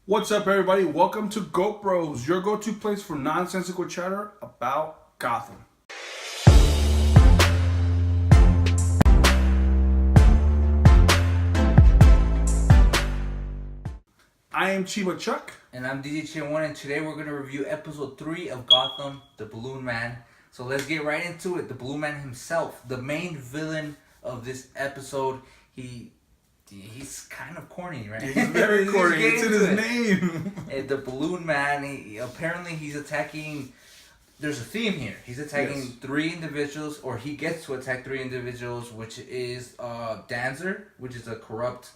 What's up, everybody? Welcome to GoatBroz, your go-to place for nonsensical chatter about Gotham. I am Chiba Chuck. And I'm DJ Chin1, and today we're going to review episode 3 of Gotham, The Balloon Man. So let's get right into it. The Balloon Man himself, the main villain of this episode, he's kind of corny, right? He's very corny. It's in his name. The Balloon Man, he's attacking. There's a theme here. He's attacking three individuals, or he gets to attack three individuals, which is Dancer, which is a corrupt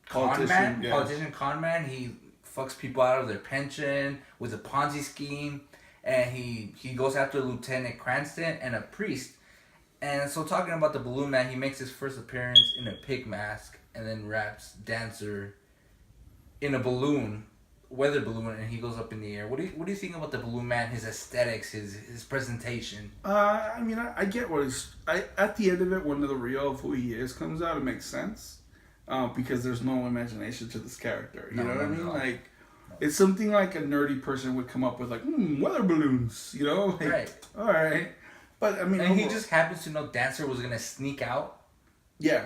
politician con man. He fucks people out of their pension with a Ponzi scheme, and he goes after Lieutenant Cranston and a priest. And so, talking about the Balloon Man, he makes his first appearance in a pig mask and then wraps Dancer in a balloon, weather balloon, and he goes up in the air. What do you think about the Balloon Man? His aesthetics, his presentation. I get what he's. At the end of it, when the real of who he is comes out, it makes sense. Because there's no imagination to this character. You know what I mean? Like, it's something like a nerdy person would come up with, like, weather balloons. You know? Like, right. All right. But, I mean... And he just happens to know Dancer was going to sneak out. Yeah.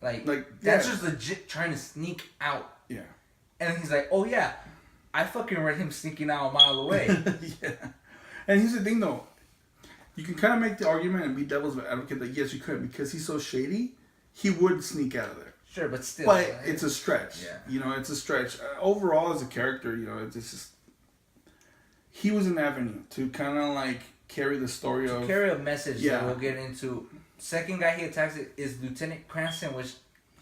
Like Dancer's legit trying to sneak out. Yeah. And then he's like, oh, yeah, I fucking read him sneaking out a mile away. Yeah. And here's the thing, though. You can kind of make the argument and be devil's advocate that, yes, you could. Because he's so shady, he would sneak out of there. Sure, but still. But it's a stretch. Yeah. You know, it's a stretch. Overall, as a character, you know, it's just... He was an avenue to kind of, like, carry the story of... Carry a message that we'll get into. Second guy he attacks is Lieutenant Cranston, which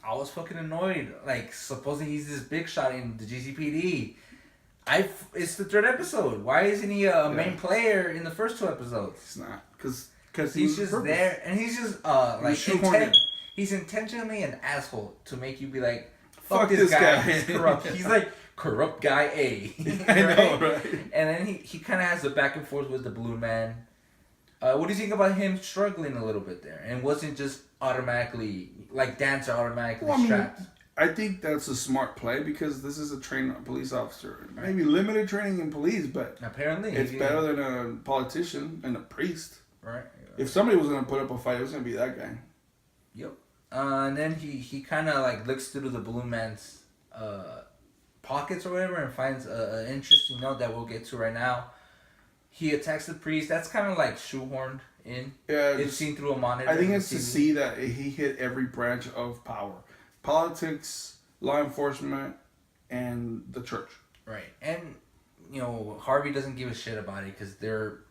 I was fucking annoyed. Like, supposedly he's this big shot in the GCPD. It's the third episode. Why isn't he a main player in the first two episodes? He's not. Because he's just there, and he's just, he's intentionally an asshole to make you be like, fuck this guy. He's corrupt. He's like corrupt guy A. Right? I know, right? And then he kind of has the back and forth with the Balloon Man. What do you think about him struggling a little bit there? And wasn't just automatically, like Dancer automatically strapped? I think that's a smart play because this is a trained police officer. Right. Maybe limited training in police, but apparently it's better than a politician and a priest. Right. If somebody was going to put up a fight, it was going to be that guy. Yep. And then he kind of like looks through the Balloon Man's pockets or whatever and finds an interesting note that we'll get to right now. He attacks the priest. That's kind of like shoehorned in. Yeah, it's seen through a monitor. I think it's to see that he hit every branch of power: politics, law enforcement, and the church. Right, and Harvey doesn't give a shit about it because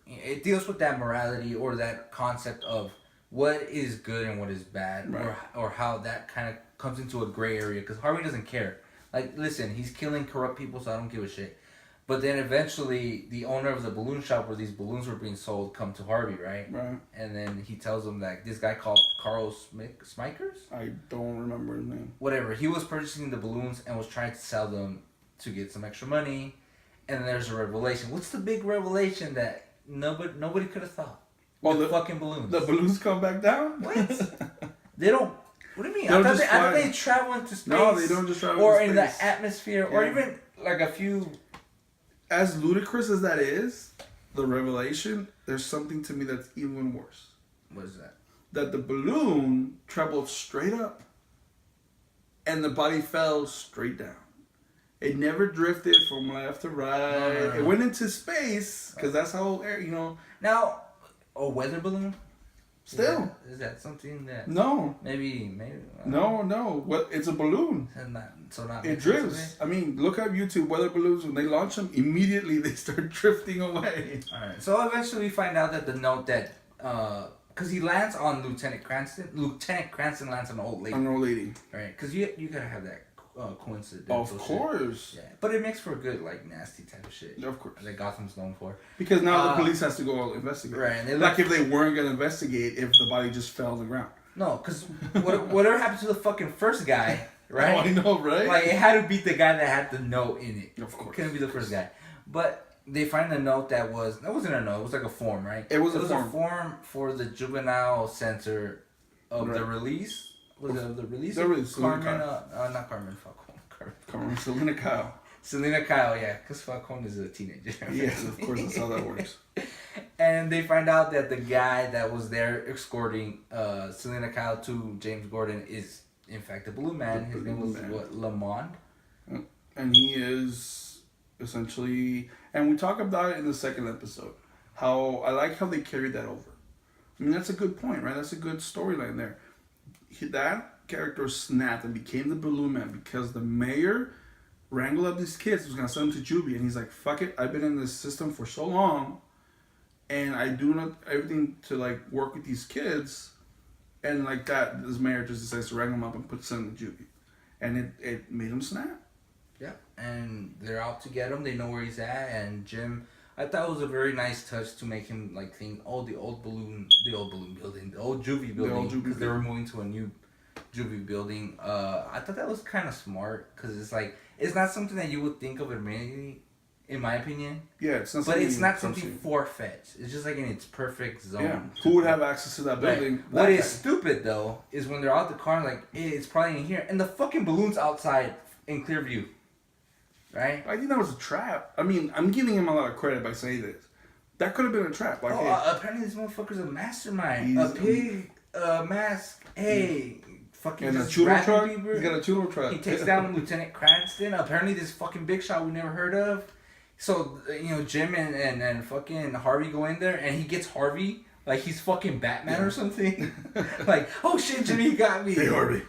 it deals with that morality or that concept of what is good and what is bad, right. or how that kind of comes into a gray area, because Harvey doesn't care. Like, listen, he's killing corrupt people, so I don't give a shit. But then eventually, the owner of the balloon shop where these balloons were being sold come to Harvey, right? Right. And then he tells him that this guy called Carl Smikers? I don't remember his name. Whatever. He was purchasing the balloons and was trying to sell them to get some extra money. And then there's a revelation. What's the big revelation that nobody could have thought? Well, the fucking balloons. The balloons come back down? What? They don't... What do you mean? I thought they travel into space. No, they don't just travel into space. Or in the atmosphere. Yeah. Or even like a few... As ludicrous as that is, the revelation, there's something to me that's even worse. What is that? That the balloon traveled straight up and the body fell straight down. It never drifted from left to right. No. It went into space because that's how Now, a weather balloon. Still, is that something that? No. Maybe. No. What? It's a balloon. And it drifts. I mean, look up YouTube weather balloons. When they launch them, immediately they start drifting away. All right. So eventually, we find out that the note that because he lands on Lieutenant Cranston. Lieutenant Cranston lands on an old lady. An old lady. Right. Because you gotta have that. Coincidence. Of course. Shit. Yeah, but it makes for a good nasty type of shit. Of course. That Gotham's known for. Because now the police has to go investigate. Right. And if they weren't gonna investigate if the body just fell on the ground. No, because whatever happened to the fucking first guy, right? Oh, I know, right? Like it had to be the guy that had the note in it. Of course. It couldn't be the first guy. But they find a note that wasn't a note. It was like a form, right? It was a form for the juvenile center of the release. Was it the release? The release. Carmen, not Carmen Falcone. Carmen Selena Kyle. Selena Kyle, yeah, because Falcone is a teenager. Yes, of course, that's how that works. And they find out that the guy that was there escorting Selena Kyle to James Gordon is, in fact, the Blue Man. His name was, what, Lamond? And he is essentially... And we talk about it in the second episode. How I like how they carried that over. I mean, that's a good point, right? That's a good storyline there. That character snapped and became the Blue Man because the mayor wrangled up these kids, was going to send them to juvie, and he's like, fuck it, I've been in this system for so long, and I do not everything to like work with these kids, and like that, this mayor just decides to wrangle them up and send them to juvie, and it made him snap. Yeah, and they're out to get him. They know where he's at, and Jim, I thought it was a very nice touch to make him like think, oh, the old balloon building, the old juvie building, because they were moving to a new juvie building. I thought that was kind of smart, because it's like, it's not something that you would think of immediately, in my opinion. Yeah, it's not. But it's not something far-fetched. It's just like in its perfect zone. Yeah. Who would have access to that building? Right. What is stupid though is when they're out the car, like, hey, it's probably in here, and the fucking balloon's outside in clear view. Right? I think that was a trap. I mean, I'm giving him a lot of credit by saying this. That could have been a trap. Like, apparently this motherfucker's a mastermind. A pig, mask. Hey. Fucking and a chulo truck. People. He's got a chulo truck. He takes down Lieutenant Cranston. Apparently, this fucking big shot we never heard of. So Jim and fucking Harvey go in there, and he gets Harvey like he's fucking Batman or something. Like, oh shit, Jimmy, you got me. Hey, Harvey.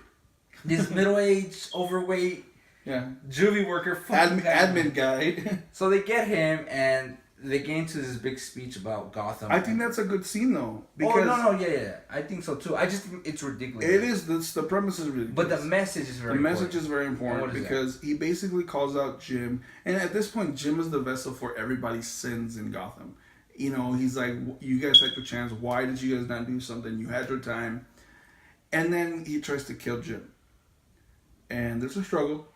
This middle-aged, overweight, juvie worker, admin guy. So they get him, and they get into this big speech about Gotham. I think that's a good scene though. Because yeah. I think so too. I just think it's ridiculous. It is. The premise is ridiculous. But the message is very important. The message is very important because he basically calls out Jim, and at this point, Jim is the vessel for everybody's sins in Gotham. He's like, you guys had your chance. Why did you guys not do something? You had your time. And then he tries to kill Jim. And there's a struggle.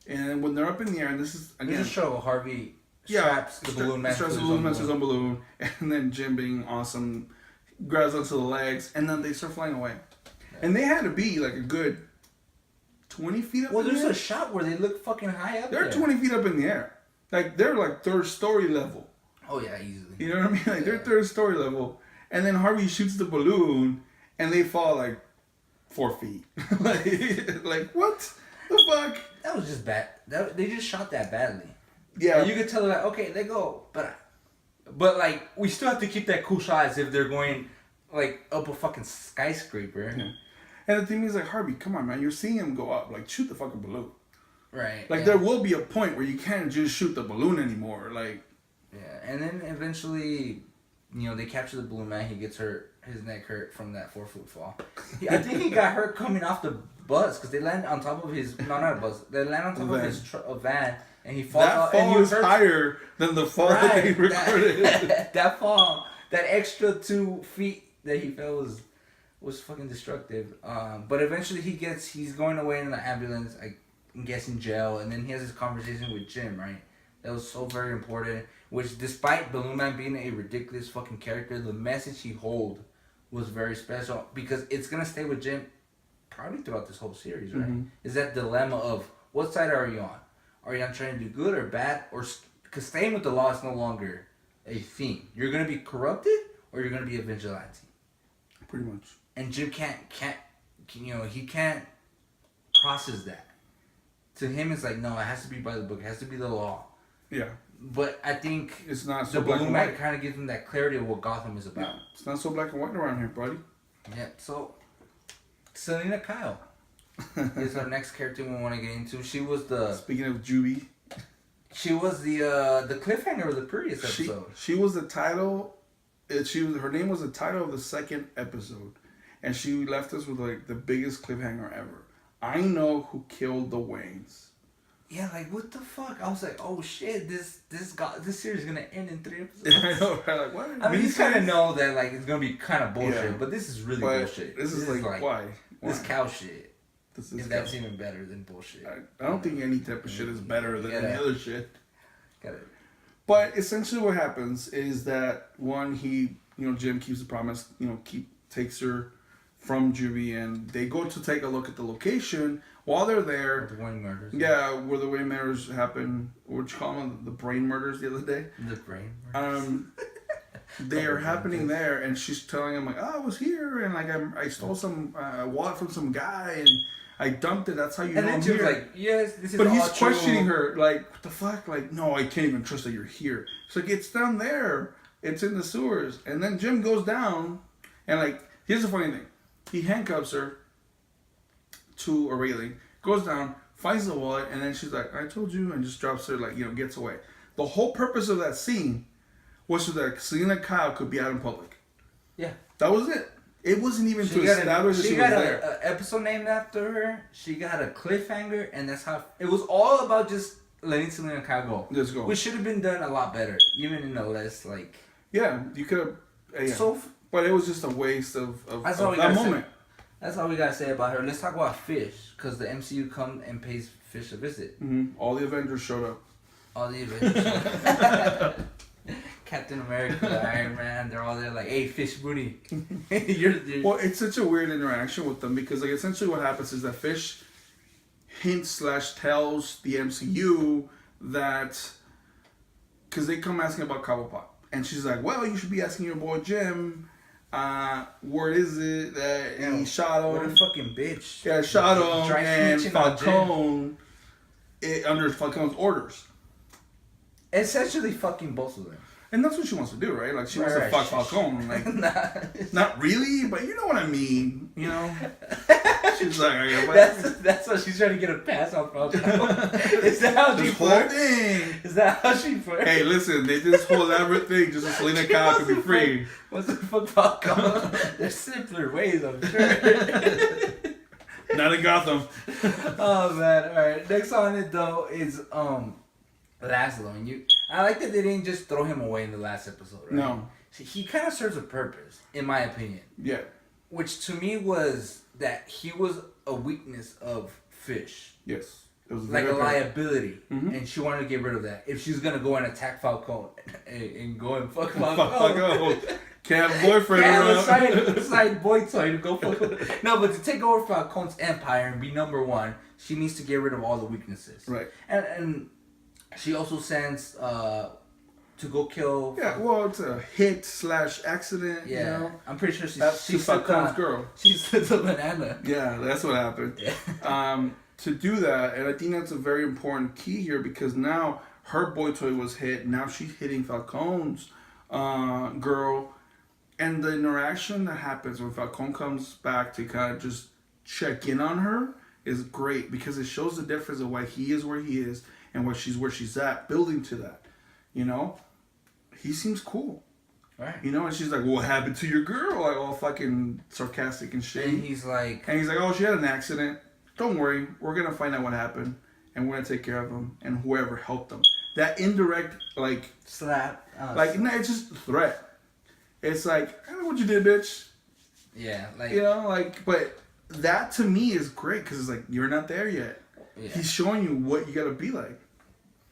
And when they're up in the air, and this is again, there's a struggle. Harvey straps the balloon man to his own balloon, and then Jim, being awesome, grabs onto the legs, and then they start flying away. Yeah. And they had to be like a good 20 feet up in the air. Well, there's a shot where they look fucking high up. They're 20 feet up in the air. Like, they're like third story level. Oh, yeah, easily. You know what I mean? Like, they're third story level. And then Harvey shoots the balloon, and they fall like 4 feet. like, what the fuck? That was just bad. They just shot that badly. Yeah. And you could tell they're like, okay, they go. But like, we still have to keep that cool shot as if they're going, like, up a fucking skyscraper. Yeah. And the thing is, like, Harvey, come on, man. You're seeing him go up. Like, shoot the fucking balloon. Right. Like, there will be a point where you can't just shoot the balloon anymore. Like... Yeah, and then eventually, they capture the Blue Man. He gets hurt, his neck hurt from that 4-foot fall. I think he got hurt coming off the bus because they land on top of his... No, not a bus. They land on top of his van, and he falls off. That fall is higher than the fall that they recorded. That fall, that extra 2 feet that he fell was fucking destructive. But eventually he's going away in the ambulance, I'm guessing jail, and then he has this conversation with Jim, right? That was so very important. Which, despite Balloon Man being a ridiculous fucking character, the message he hold was very special because it's gonna stay with Jim probably throughout this whole series, right? Mm-hmm. Is that dilemma of what side are you on? Are you on trying to do good or bad? Or because staying with the law is no longer a thing. You're gonna be corrupted or you're gonna be a vigilante. Pretty much. And Jim can't he can't process that. To him, it's like, no, it has to be by the book. It has to be the law. Yeah. But I think it's not so the Balloon Man kind of gives him that clarity of what Gotham is about. Yeah. It's not so black and white around here, buddy. Yeah. So, Selena Kyle is our next character we want to get into. She was the... Speaking of Juvie. She was the cliffhanger of the previous episode. She was the title... Her name was the title of the second episode. And she left us with like the biggest cliffhanger ever. I know who killed the Waynes. Yeah, like, what the fuck? I was like, oh shit, this series is gonna end in 3 episodes. I know, right? Like, what? I mean, you kind of know that, like, it's gonna be kind of bullshit, but this is really bullshit. This is like, why? This cow shit. That's even better than bullshit. I don't think any type of shit is better than any other shit. Got it. But essentially what happens is that, one, Jim keeps the promise, takes her from Juvie, and they go to take a look at the location. While they're there, The Wayne murders. yeah, where the Wayne murders happen. What you call them? The brain murders the other day. The brain murders. They are happening there, and she's telling him like, "Oh, I was here, and like I stole some wallet from some guy, and I dumped it. That's how you know I'm she was here." like, "Yes, this is But all he's true." questioning her, like, "What the fuck? Like, no, I can't even trust that you're here." So it's down there. It's in the sewers, and then Jim goes down, and like, here's the funny thing: he handcuffs her to a railing, goes down, finds the wallet, and then she's like, "I told you," and just drops her, like, gets away. The whole purpose of that scene was so that Selena Kyle could be out in public. Yeah. That was it. It wasn't even to establish that she was there. She got an episode named after her. She got a cliffhanger, and that's how it was all about just letting Selena Kyle go. Let's go. Which should have been done a lot better, even in a less like. Yeah, you could have. Yeah. But it was just a waste of that moment. That's all we gotta say about her. Let's talk about Fish, because the MCU comes and pays Fish a visit. Mm-hmm. All the Avengers showed up. All the Avengers. Captain America, Iron Man, they're all there like, "Hey, Fish Booty." you're... Well, it's such a weird interaction with them because, like, essentially what happens is that Fish hints/tells the MCU that, because they come asking about Cobblepot, and she's like, "Well, you should be asking your boy Jim. Where is it that he shot him? What a fucking bitch." Yeah, shot him, and Falcone, under Falcone's orders. Essentially, fucking both of them. And that's what she wants to do, right? Like, she wants to fuck Falcone. Like, not really, but you know what I mean. She's like, that's why she's trying to get a pass on Falcone. Is that how she flirts? Is that how she flirts? Hey, listen, they did this whole elaborate thing just so Selena Kyle could be free. What's the fuck Falcone? There's simpler ways, I'm sure. Not in Gotham. Oh, man. All right. Next on it, though, is Laszlo. And I like that they didn't just throw him away in the last episode, right? No. He kind of serves a purpose, in my opinion. Yeah. Which to me was that he was a weakness of Fish. Yes. It was like a liability. Mm-hmm. And she wanted to get rid of that. If she's going to go and attack Falcone and go and fuck Falcone. Can't have a boyfriend around. A side boy toy to go fuck. No, but to take over Falcone's empire and be number one, she needs to get rid of all the weaknesses. Right. And she also sends to go kill. Yeah, well, it's a hit/accident. Yeah, I'm pretty sure she's Falcone's girl. She slipped a banana. Yeah, that's what happened. Yeah. To do that, and I think that's a very important key here because now her boy toy was hit. Now she's hitting Falcone's girl, and the interaction that happens when Falcone comes back to kind of just check in on her is great because it shows the difference of why he is where he is and where she's at, building to that. He seems cool. Right. And she's like, "What happened to your girl?" Like, all fucking sarcastic and shit. And he's like, "Oh, she had an accident. Don't worry, we're gonna find out what happened, and we're gonna take care of them and whoever helped them." That indirect, like, slap. No, it's just a threat. It's like, "I know what you did, bitch." Yeah, like, but that to me is great because it's like you're not there yet. Yeah. He's showing you what you gotta be like.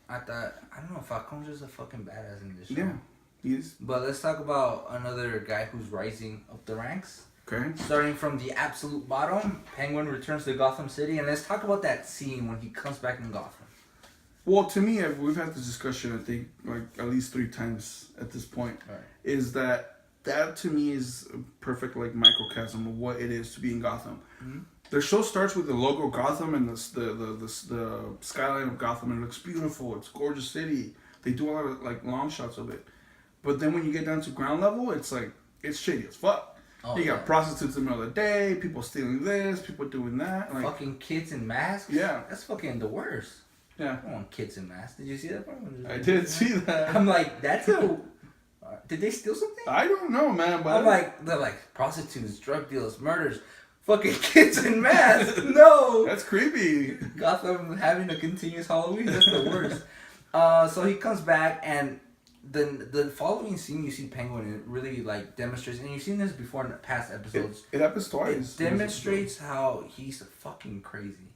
I don't know, Falcone's just a fucking badass in this show. Yeah, he is. But let's talk about another guy who's rising up the ranks. Okay. Starting from the absolute bottom, Penguin returns to Gotham City, and let's talk about that scene when he comes back in Gotham. Well, to me, we've had this discussion, I think, like at least 3 times at this point. Right. Is that to me is a perfect like microcosm of what it is to be in Gotham. Mm-hmm. The show starts with the logo Gotham and the skyline of Gotham, and it looks beautiful. It's a gorgeous city. They do a lot of like long shots of it, but then when you get down to ground level, it's like it's shady as fuck. You got prostitutes in the middle of the day, people stealing this, people doing that. Like, fucking kids in masks? Yeah. That's fucking the worst. Yeah. I don't want kids in masks. Did you see that part? I did see that. I'm like, that's a... Did they steal something? I don't know, man. But I'm like, they're like, prostitutes, drug dealers, murders, fucking kids in masks. No! That's creepy. Gotham having a continuous Halloween, that's the worst. So he comes back, and the following scene, you see Penguin, it really like demonstrates, and you've seen this before in the past episodes. It happens twice. It demonstrates how he's fucking crazy,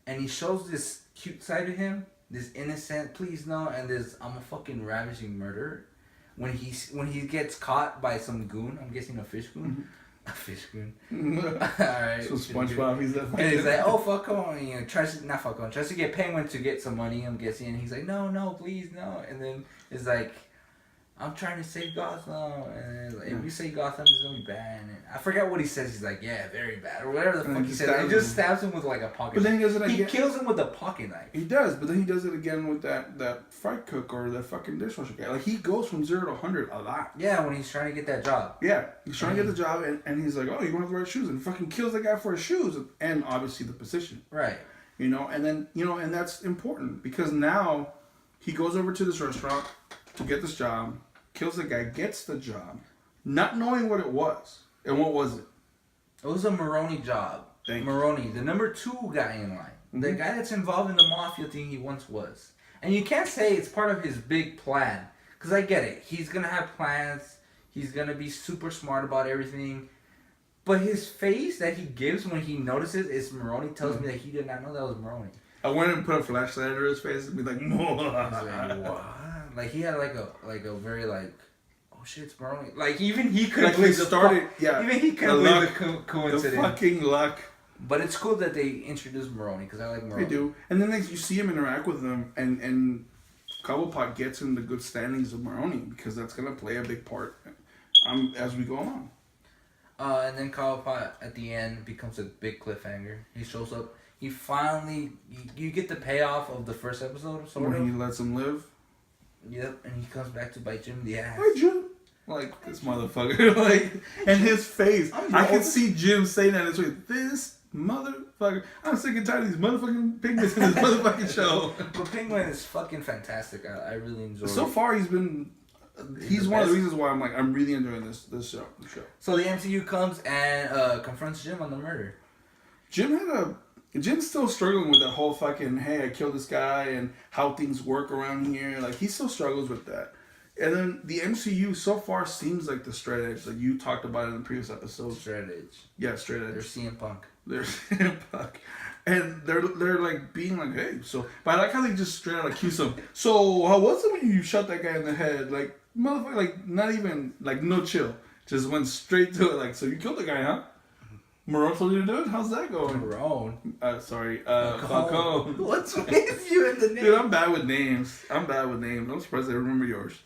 and he shows this cute side of him, this innocent, please no, and this I'm a fucking ravaging murderer. When he gets caught by some goon, I'm guessing a fish goon, A fish goon. Alright. So SpongeBob, he's that. And he's like, oh, fuck on. You know, tries to get Penguin to get some money, I'm guessing. And he's like, no, please, no. And then it's like, I'm trying to save Gotham. And like, if we save Gotham, it's going to be bad. And I forget what he says. He's like, yeah, very bad. Or whatever the fuck he says. He just stabs him with like a pocket knife. But then he does it again. He kills him with a pocket knife. He does, but then he does it again with that fry cook or that fucking dishwasher guy. Like, he goes from 0 to 100 a lot. Yeah, when he's trying to get that job. Yeah, he's trying to get the job, and he's like, oh, you want to wear shoes? And fucking kills the guy for his shoes, and obviously the position. Right. You know, and then, you know, and that's important, because now he goes over to this restaurant to get this job, kills the guy, gets the job, not knowing what it was. And what was it? It was a Maroni job. Maroni, the number 2 guy in line. Mm-hmm. The guy that's involved in the mafia thing he once was. And you can't say it's part of his big plan. Because I get it. He's going to have plans. He's going to be super smart about everything. But his face that he gives when he notices it's Maroni tells me that he did not know that was Maroni. I went and put a flashlight under his face and be like, like, what? Like, he had like a very like, oh shit, it's Maroni. Like, even he couldn't believe even he couldn't believe the coincidence. The fucking luck. But it's cool that they introduced Maroni, because I like Maroni. They do. And then you see him interact with them, and Cobblepot gets in the good standings of Maroni, because that's going to play a big part as we go along. And then Cobblepot, at the end, becomes a big cliffhanger. He shows up. He finally... You get the payoff of the first episode, sort of. When he lets him live? Yep, and he comes back to bite Jim in the ass. Hi, Jim. Like, this motherfucker. Like, and his face. I can see Jim saying that in his face. This motherfucker. I'm sick and tired of these motherfucking pigments in this motherfucking show. But Penguin is fucking fantastic. I really enjoy it. So far, he's been... He's one of the reasons why I'm really enjoying this show. So the MCU comes and confronts Jim on the murder. Jim's still struggling with that whole fucking, hey, I killed this guy, and how things work around here. Like, he still struggles with that. And then the MCU so far seems like the straight edge. Like, you talked about it in the previous episode. Straight edge. Yeah, straight edge. They're CM Punk. They're CM Punk. And they're like being like, hey, so... But I like how they just straight out accuse him. So, how was it when you shot that guy in the head? Like, motherfucker, like, not even, like, no chill. Just went straight to it. Like, so you killed the guy, huh? Marone told you to do it? How's that going? Marone? Sorry. Falcone. What's with you in the name? Dude, I'm bad with names. I'm surprised I remember yours.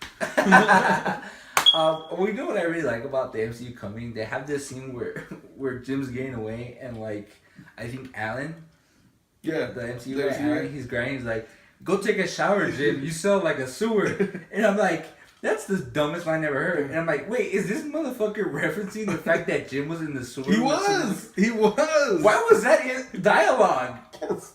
We know what I really like about the MCU coming. They have this scene where Jim's getting away, and, like, I think Alan... Yeah. The MCU guy, Alan, he's grinding. He's like, go take a shower, Jim. You smell like a sewer. And I'm like... That's the dumbest line I ever heard. And I'm like, wait, is this motherfucker referencing the fact that Jim was in the sewer? He was! Why was that in dialogue? Because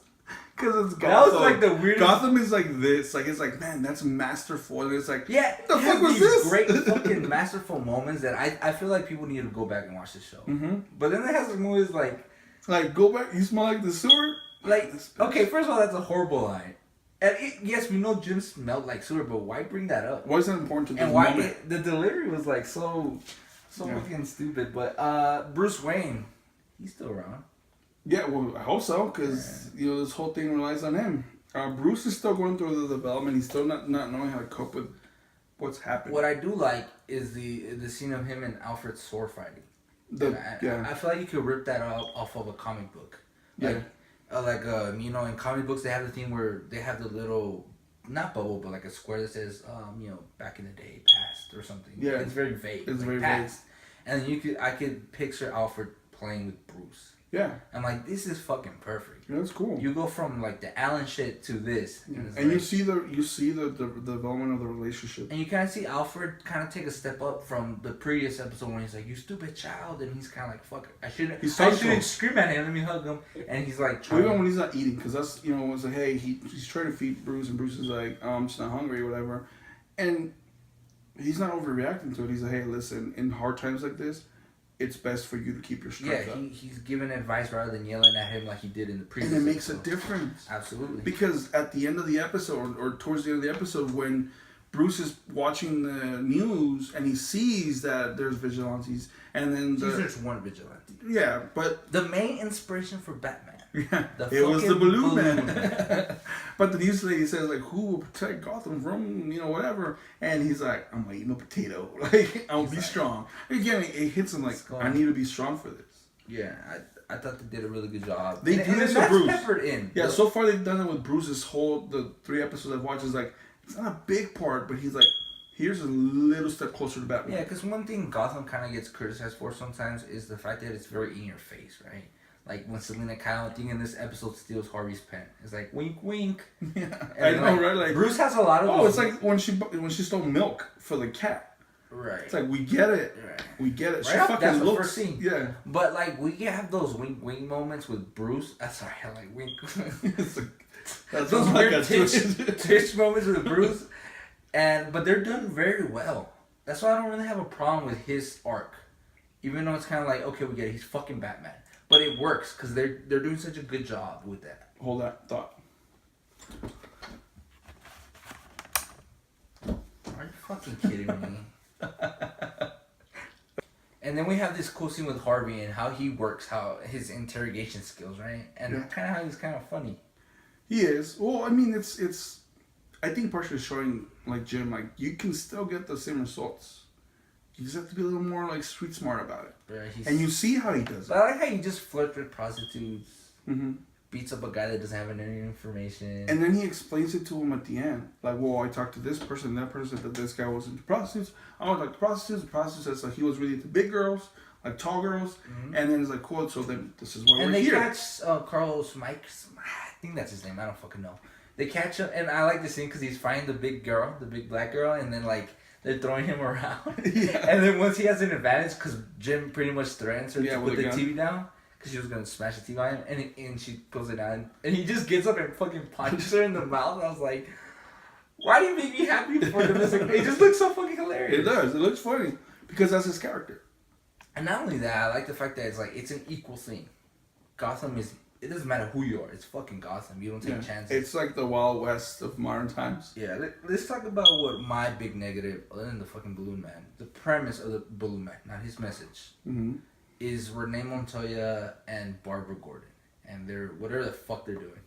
it's Gotham. That was like the weirdest... Gotham is like this. Like, it's like, man, that's masterful. And it's like, yeah, what the fuck was this? Great fucking masterful moments that I feel like people need to go back and watch this show. Mm-hmm. But then it has the movies like... Like, go back, you smell like the sewer? Like, okay, first of all, that's a horrible line. And yes, we know Jim smelled like sewer, but why bring that up? Why is that important to this and why the delivery was like so yeah. fucking stupid. But Bruce Wayne, he's still around. Yeah, well, I hope so, because you know this whole thing relies on him. Bruce is still going through the development. He's still not knowing how to cope with what's happening. What I do like is the scene of him and Alfred sword fighting. I feel like you could rip that off of a comic book. Like, you know, in comic books they have the thing where they have the little, not bubble, but like a square that says, you know, back in the day, past or something. Yeah. It's very vague. It's like very past. Vague. And I could picture Alfred playing with Bruce. Yeah. I'm like, this is fucking perfect. Yeah, that's cool. You go from like the Alan shit to this. Yeah. And you see the development of the relationship. And you kind of see Alfred kind of take a step up from the previous episode when he's like, you stupid child. And he's kind of like, fuck it. I shouldn't scream at him. Let me hug him. And he's like, even when he's not eating, because that's, you know, it's like, hey, he's trying to feed Bruce, and Bruce is like, I'm just not hungry or whatever. And he's not overreacting to it. He's like, hey, listen, in hard times like this, it's best for you to keep your strength up. He's giving advice rather than yelling at him like he did in the previous episode. And it makes episode. A difference. Absolutely. Because at the end of the episode, or towards the end of the episode, when Bruce is watching the news and he sees that there's vigilantes, and then he's just one vigilante. Yeah, but... The main inspiration for Batman. Yeah, The it was the fucking balloon balloon man. But the news lady says like, "Who will protect Gotham from whatever?" And he's like, "I'm gonna eat my potato. Like I'll be strong." Again, it hits him like, "I need to be strong for this." Yeah, I thought they did a really good job. They do this with Bruce. Peppered in. Yeah, so far they've done it with Bruce's the 3 episodes I've watched is like it's not a big part, but he's like, here's a little step closer to Batman. Yeah, because one thing Gotham kind of gets criticized for sometimes is the fact that it's very in your face, right? Like when Selena Kyle, I think in this episode, steals Harvey's pen. It's like wink, wink. Yeah, and I know, right? Like Bruce has a lot of. Oh, it's like when she stole milk for the cat. Right. It's like we get it. Right. We get it. Right She up, fucking that's looks. the first scene. Yeah. But like we have those wink, wink moments with Bruce. Sorry, I like wink. That's those like weird tish moments with Bruce, but they're done very well. That's why I don't really have a problem with his arc, even though it's kind of like okay, we get it. He's fucking Batman. But it works because they're doing such a good job with that. Hold that thought. Are you fucking kidding me? And then we have this cool scene with Harvey and how he works, how his interrogation skills, right? And kind of how he's kind of funny. He is. Well, I mean, it's. I think partially showing like Jim, like you can still get the same results. You just have to be a little more like street smart about it. Right, and you see how he does it. But I like how he just flirts with prostitutes, mm-hmm. beats up a guy that doesn't have any information. And then he explains it to him at the end. Like, well, I talked to this person, that person, that this guy was into prostitutes. I was like, prostitutes. The prostitute says like, he was really into big girls, like tall girls. Mm-hmm. And then it's like, cool, so then this is why we're here. And they catch Carlos Mike's, I think that's his name, I don't fucking know. They catch him, and I like the scene because he's fighting the big girl, the big black girl, and then like, they're throwing him around. Yeah. And then once he has an advantage, because Jim pretty much threatens her to put the TV down, because she was going to smash the TV on him, and she pulls it down, and he just gets up and fucking punches her in the mouth. I was like, why do you make me happy for him? It just looks so fucking hilarious. It does. It looks funny, because that's his character. And not only that, I like the fact that it's like, it's an equal thing. Gotham is... It doesn't matter who you are. It's fucking Gotham. You don't take chances. It's like the Wild West of modern times. Yeah. Let's talk about what my big negative, other than the fucking Balloon Man, the premise of the Balloon Man, not his message, is Renee Montoya and Barbara Gordon. And they're whatever the fuck they're doing.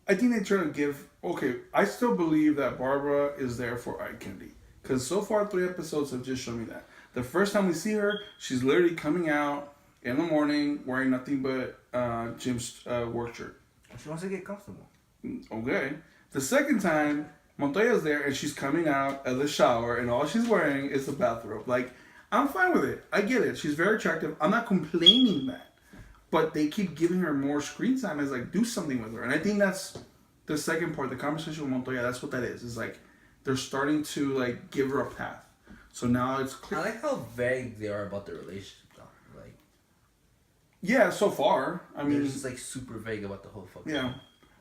I think they try to give... Okay, I still believe that Barbara is there for eye candy. Because so far, 3 episodes have just shown me that. The first time we see her, she's literally coming out in the morning wearing nothing but Jim's work shirt. She wants to get comfortable. Okay. The second time, Montoya's there and she's coming out of the shower and all she's wearing is a bathrobe. Like, I'm fine with it. I get it. She's very attractive. I'm not complaining that. But they keep giving her more screen time as like, do something with her. And I think that's the second part, the conversation with Montoya, that's what that is. It's like, they're starting to like give her a path. So now it's clear. I like how vague they are about the relationship. Yeah, so far. I mean, they're just like super vague about the whole fucking thing.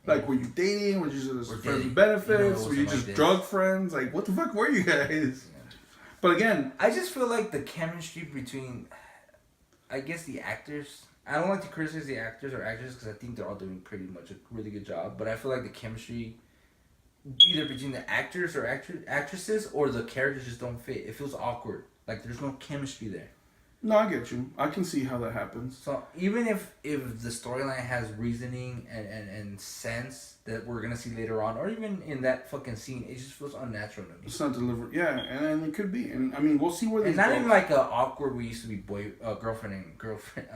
Like, were you dating? Were you just friends with benefits? Were you just like drug friends? Like, what the fuck were you guys? Yeah. But again, I just feel like the chemistry between, I guess, the actors. I don't like to criticize the actors or actresses because I think they're all doing pretty much a really good job. But I feel like the chemistry, either between the actors or actresses or the characters, just don't fit. It feels awkward. Like there's no chemistry there. No, I get you. I can see how that happens. So even if the storyline has reasoning and sense that we're gonna see later on, or even in that fucking scene, it just feels unnatural to me. It's not delivered. Yeah, and it could be. And I mean, we'll see where this goes. And not goes. in like a awkward. We used to be girlfriend and girlfriend.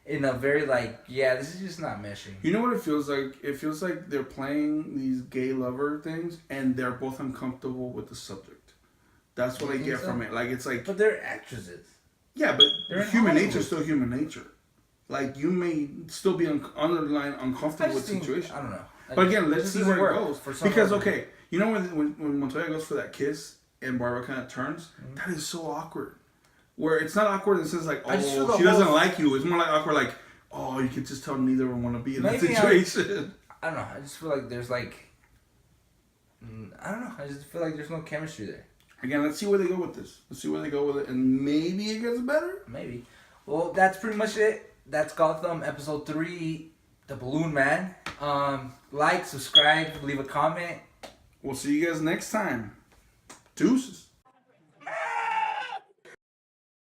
In a very like, this is just not meshing. You know what it feels like? It feels like they're playing these gay lover things, and they're both uncomfortable with the subject. That's what I get from it. Like it's like. But they're actresses. Yeah, but human nature is still human nature. Like, you may still be underlying uncomfortable with the situation. I don't know. But again, let's see where it goes. Because, okay, you know when Montoya goes for that kiss and Barbara kind of turns? That is so awkward. Where it's not awkward in the sense like, oh, she doesn't like you. It's more like awkward like, oh, you can just tell neither of them want to be in that situation. I don't know. I just feel like there's like... I don't know. I just feel like there's no chemistry there. Again, let's see where they go with this. Let's see where they go with it, and maybe it gets better. Maybe. Well, that's pretty much it. That's Gotham episode 3, The Balloon Man. Like, subscribe, leave a comment. We'll see you guys next time. Deuces.